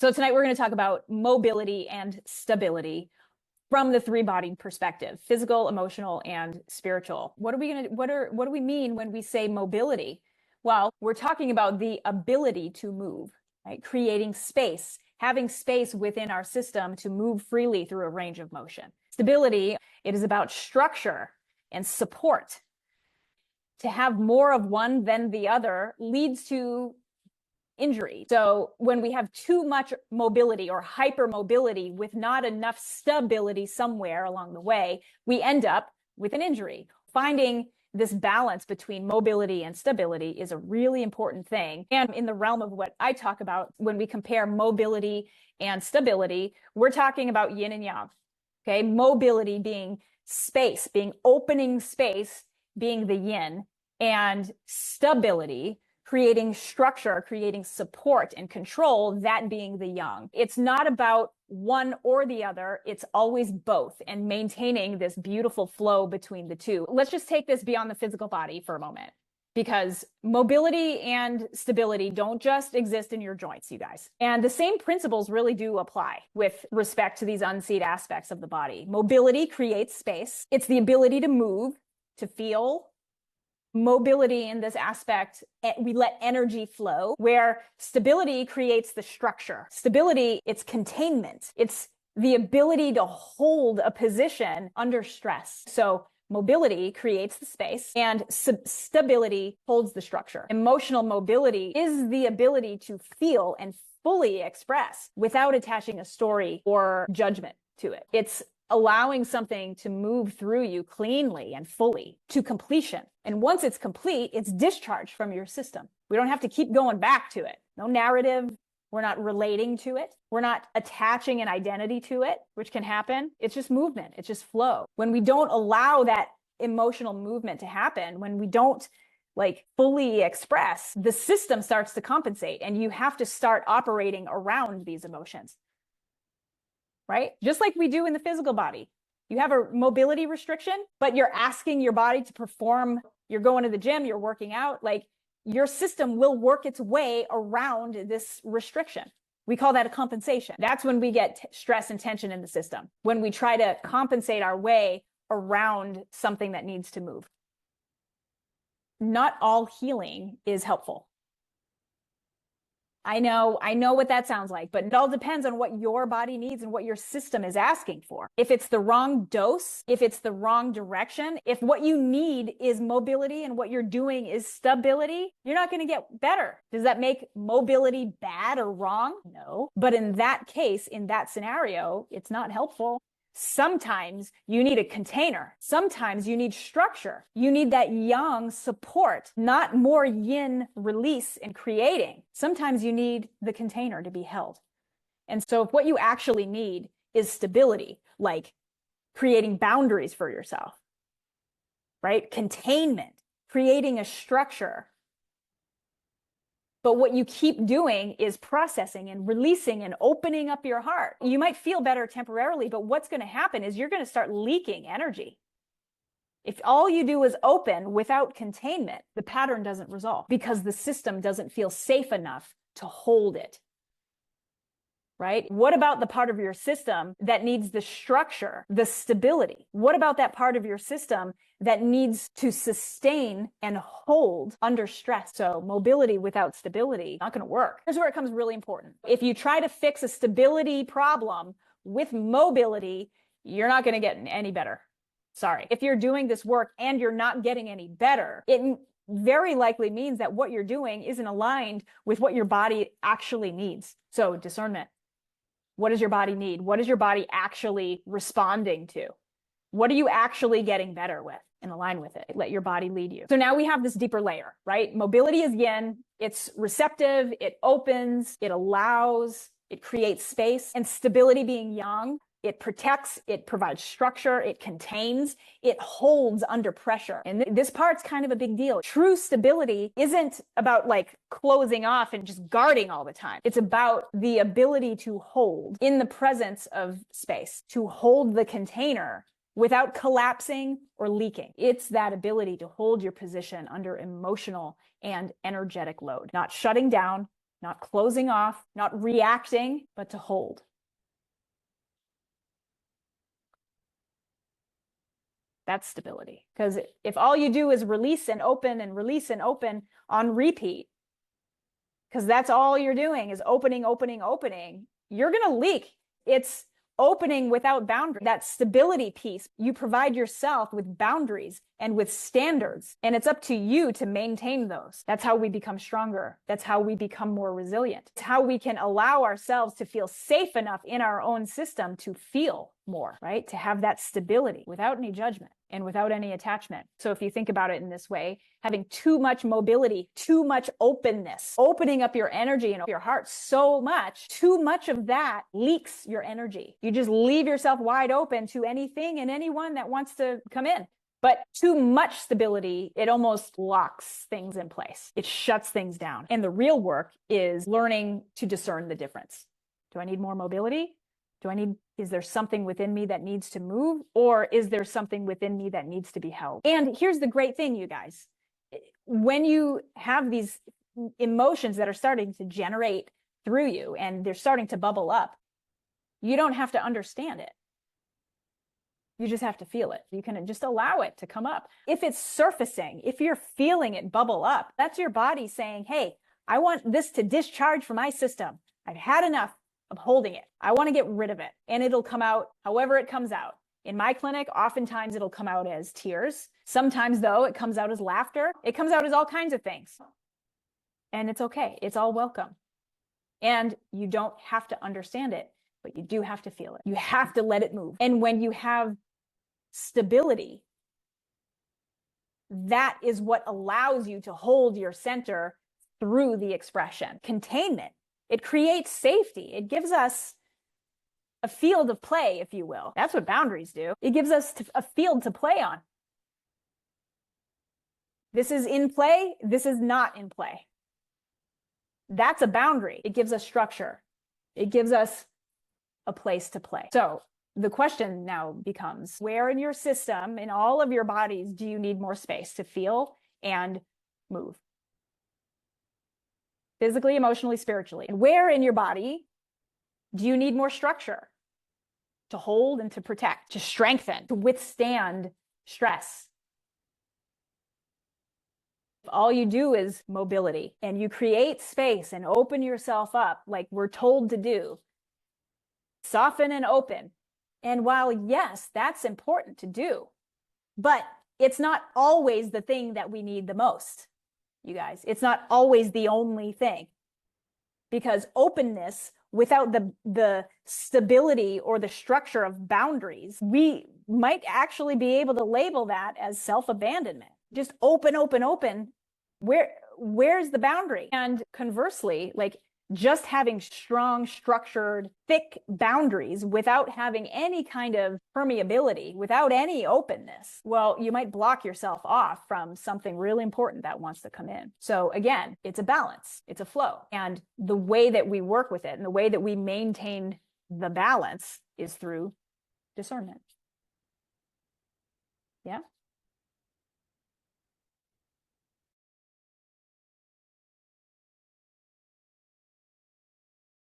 So tonight we're going to talk about mobility and stability from the three-bodied perspective: physical, emotional, and spiritual. What do we mean when we say mobility? Well, we're talking about the ability to move, right? Creating space, having space within our system to move freely through a range of motion. Stability, it is about structure and support. To have more of one than the other leads to injury. So when we have too much mobility or hypermobility with not enough stability somewhere along the way, we end up with an injury. Finding this balance between mobility and stability is a really important thing. And in the realm of what I talk about, when we compare mobility and stability, we're talking about yin and yang. Okay, mobility being space, being opening space, being the yin, and stability, creating structure, creating support and control, that being the yang. It's not about one or the other. It's always both, and maintaining this beautiful flow between the two. Let's just take this beyond the physical body for a moment, because mobility and stability don't just exist in your joints, you guys. And the same principles really do apply with respect to these unseen aspects of the body. Mobility creates space. It's the ability to move, to feel. Mobility in this aspect, we let energy flow, where stability creates the structure. Stability, it's containment. It's the ability to hold a position under stress. So mobility creates the space, and stability holds the structure. Emotional mobility is the ability to feel and fully express without attaching a story or judgment to it. It's allowing something to move through you cleanly and fully to completion. And once it's complete, it's discharged from your system. We don't have to keep going back to it. No narrative. We're not relating to it. We're not attaching an identity to it, which can happen. It's just movement. It's just flow. When we don't allow that emotional movement to happen, when we don't fully express, the system starts to compensate, and you have to start operating around these emotions. Right? Just like we do in the physical body. You have a mobility restriction, but you're asking your body to perform. You're going to the gym, you're working out. Your system will work its way around this restriction. We call that a compensation. That's when we get stress and tension in the system, when we try to compensate our way around something that needs to move. Not all healing is helpful. I know what that sounds like, but it all depends on what your body needs and what your system is asking for. If it's the wrong dose, if it's the wrong direction, if what you need is mobility and what you're doing is stability, you're not going to get better. Does that make mobility bad or wrong? No. But in that case, in that scenario, it's not helpful. Sometimes you need a container. Sometimes you need structure. You need that yang support, not more yin release and creating. Sometimes you need the container to be held. And so if what you actually need is stability, like creating boundaries for yourself, right? Containment, creating a structure. But what you keep doing is processing and releasing and opening up your heart. You might feel better temporarily, but what's going to happen is you're going to start leaking energy. If all you do is open without containment, the pattern doesn't resolve because the system doesn't feel safe enough to hold it. Right? What about the part of your system that needs the structure, the stability? What about that part of your system that needs to sustain and hold under stress? So mobility without stability, not going to work. Here's where it becomes really important. If you try to fix a stability problem with mobility, you're not going to get any better. Sorry. If you're doing this work and you're not getting any better, it very likely means that what you're doing isn't aligned with what your body actually needs. So discernment. What does your body need? What is your body actually responding to? What are you actually getting better with? And align with it. Let your body lead you. So now we have this deeper layer, right? Mobility is yin. It's receptive. It opens. It allows. It creates space. And stability being yang. It protects, it provides structure, it contains, it holds under pressure. And this part's kind of a big deal. True stability isn't about closing off and just guarding all the time. It's about the ability to hold in the presence of space, to hold the container without collapsing or leaking. It's that ability to hold your position under emotional and energetic load, not shutting down, not closing off, not reacting, but to hold. That's stability. Because if all you do is release and open on repeat, because that's all you're doing is opening, you're going to leak. It's opening without boundary. That stability piece, you provide yourself with boundaries and with standards, and it's up to you to maintain those. That's how we become stronger. That's how we become more resilient. It's how we can allow ourselves to feel safe enough in our own system to feel more, right? To have that stability without any judgment and without any attachment. So if you think about it in this way, having too much mobility, too much openness, opening up your energy and your heart so much, too much of that leaks your energy. You just leave yourself wide open to anything and anyone that wants to come in. But too much stability, it almost locks things in place. It shuts things down. And the real work is learning to discern the difference. Do I need more mobility? Is there something within me that needs to move? Or is there something within me that needs to be held? And here's the great thing, you guys. When you have these emotions that are starting to generate through you and they're starting to bubble up, you don't have to understand it. You just have to feel it. You can just allow it to come up. If it's surfacing, if you're feeling it bubble up, that's your body saying, hey, I want this to discharge from my system. I've had enough of holding it. I want to get rid of it. And it'll come out however it comes out. In my clinic, oftentimes it'll come out as tears. Sometimes, though, it comes out as laughter. It comes out as all kinds of things. And it's okay. It's all welcome. And you don't have to understand it, but you do have to feel it. You have to let it move. And when you have stability, that is what allows you to hold your center through the expression. Containment. It creates safety. It gives us a field of play, if you will. That's what boundaries do. It gives us a field to play on. This is in play. This is not in play. That's a boundary. It gives us structure. It gives us a place to play. So the question now becomes, where in your system, in all of your bodies, do you need more space to feel and move? Physically, emotionally, spiritually. And where in your body do you need more structure to hold and to protect, to strengthen, to withstand stress? If all you do is mobility and you create space and open yourself up like we're told to do, soften and open. And while, yes, that's important to do, but it's not always the thing that we need the most. You guys, it's not always the only thing, because openness without the stability or the structure of boundaries, we might actually be able to label that as self-abandonment. Just open. Where's the boundary? And conversely, like just having strong, structured, thick boundaries without having any kind of permeability, without any openness, well, you might block yourself off from something really important that wants to come in. So again, it's a balance, it's a flow. And the way that we work with it and the way that we maintain the balance is through discernment. Yeah.